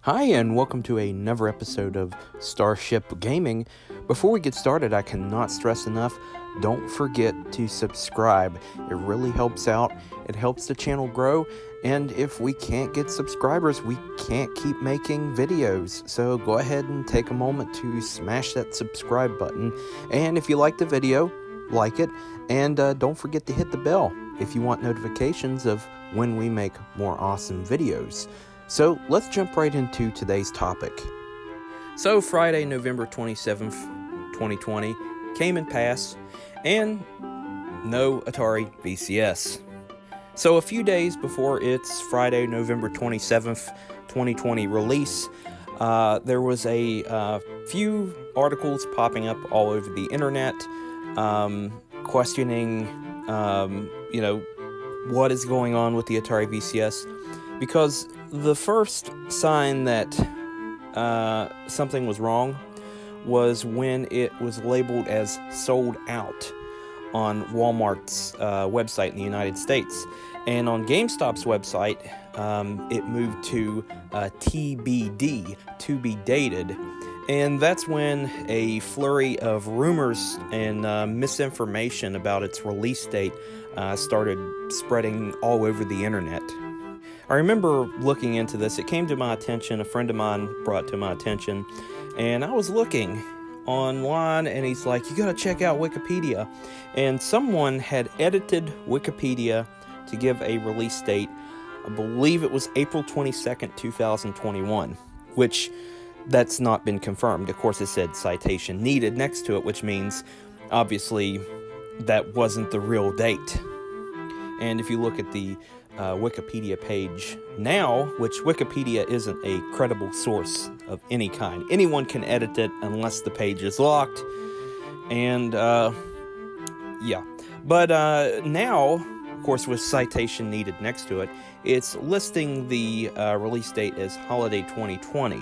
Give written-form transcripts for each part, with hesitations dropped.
Hi, and welcome to another episode of Starship Gaming. Before we get started, I cannot stress enough, don't forget to subscribe. It really helps out. It helps the channel grow, and if we can't get subscribers, we can't keep making videos. So go ahead and take a moment to smash that subscribe button. And if you like the video, like it, and don't forget to hit the bell if you want notifications of when we make more awesome videos. So let's jump right into today's topic. So Friday, November 27th, 2020 came and passed, and no Atari VCS. So a few days before its Friday, November 27th, 2020 release, there was a few articles popping up all over the internet, questioning, what is going on with the Atari VCS, because the first sign that something was wrong was when it was labeled as sold out on Walmart's website in the United States. And on GameStop's website, it moved to TBD, to be dated. And that's when a flurry of rumors and misinformation about its release date started spreading all over the internet. I remember looking into this. It came to my attention, a friend of mine brought it to my attention, and I was looking online, and he's like, you gotta check out Wikipedia. And someone had edited Wikipedia to give a release date. I believe it was April 22nd, 2021, which that's not been confirmed. Of course, it said citation needed next to it, which means obviously that wasn't the real date. And if you look at the Wikipedia page now, which Wikipedia isn't a credible source of any kind. Anyone can edit it unless the page is locked. And, But now, of course, with citation needed next to it, it's listing the release date as Holiday 2020,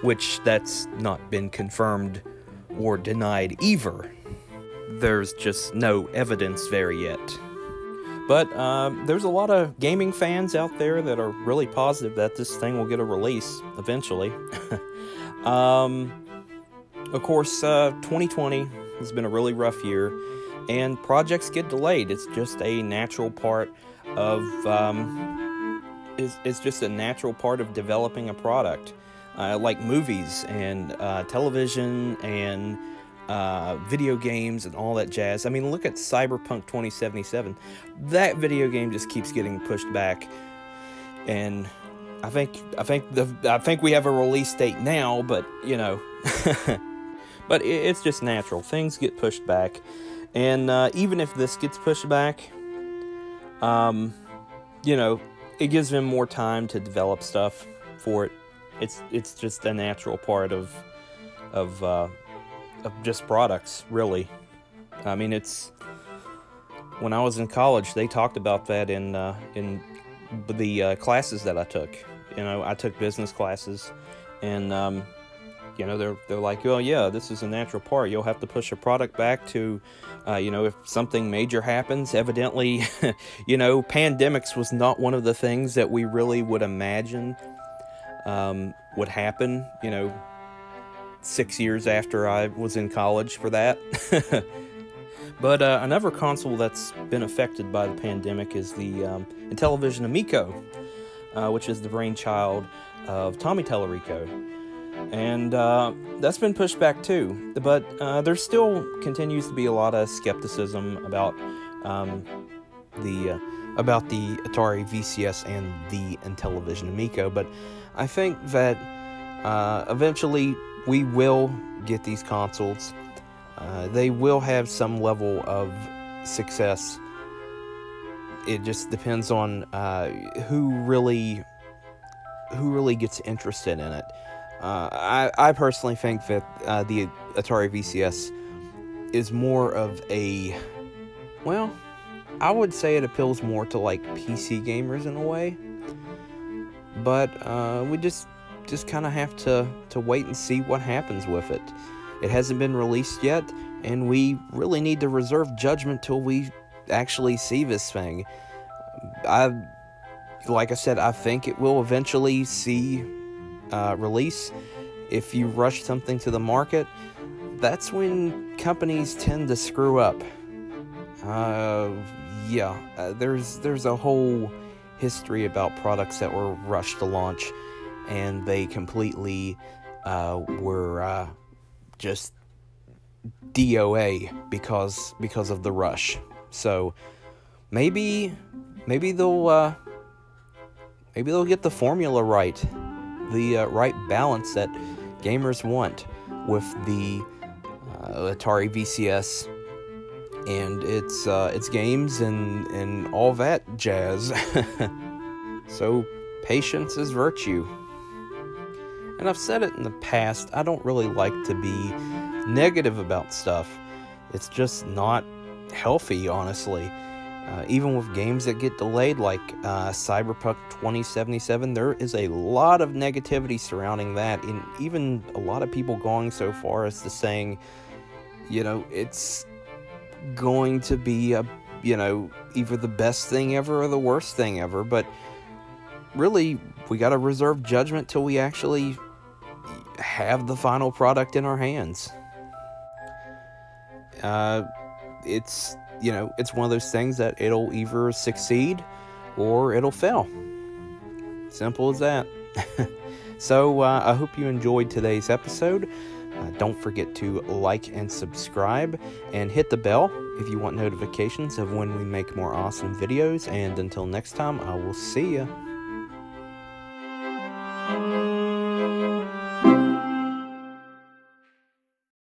which that's not been confirmed or denied either. There's just no evidence there yet. But there's a lot of gaming fans out there that are really positive that this thing will get a release eventually. Of course, 2020 has been a really rough year, and projects get delayed. It's just a natural part of it's just a natural part of developing a product, like movies and television and video games and all that jazz. I mean, look at Cyberpunk 2077. That video game just keeps getting pushed back, and I think we have a release date now, but but it's just natural. Things get pushed back, and even if this gets pushed back, it gives them more time to develop stuff for it. It's just a natural part of just products, really. I mean, it's when I was in college, they talked about that in the classes that I took. I took business classes, and they're like, oh yeah, this is a natural part. You'll have to push a product back to, if something major happens. Evidently, pandemics was not one of the things that we really would imagine would happen. 6 years after I was in college for that. But another console that's been affected by the pandemic is the Intellivision Amico, which is the brainchild of Tommy Tallarico. And that's been pushed back too. But there still continues to be a lot of skepticism about the Atari VCS and the Intellivision Amico. But I think that eventually we will get these consoles. They will have some level of success. It just depends on who really gets interested in it. I personally think that the Atari VCS is more of a, I would say it appeals more to like PC gamers in a way. But we just kind of have to wait and see what happens with it. It hasn't been released yet, and we really need to reserve judgment till we actually see this thing. Like I said, I think it will eventually see release, if you rush something to the market, that's when companies tend to screw up. There's a whole history about products that were rushed to launch, and they completely were just DOA because of the rush. So maybe they'll get the formula right, the right balance that gamers want with the Atari VCS and its games and all that jazz. So patience is virtue. And I've said it in the past, I don't really like to be negative about stuff. It's just not healthy, honestly. Even with games that get delayed, like Cyberpunk 2077, there is a lot of negativity surrounding that, and even a lot of people going so far as to saying, it's going to be either the best thing ever or the worst thing ever. But really, we got to reserve judgment till we actually have the final product in our hands. It's one of those things that it'll either succeed or it'll fail. Simple as that. So I hope you enjoyed today's episode. Don't forget to like and subscribe and hit the bell if you want notifications of when we make more awesome videos. And until next time, I will see ya.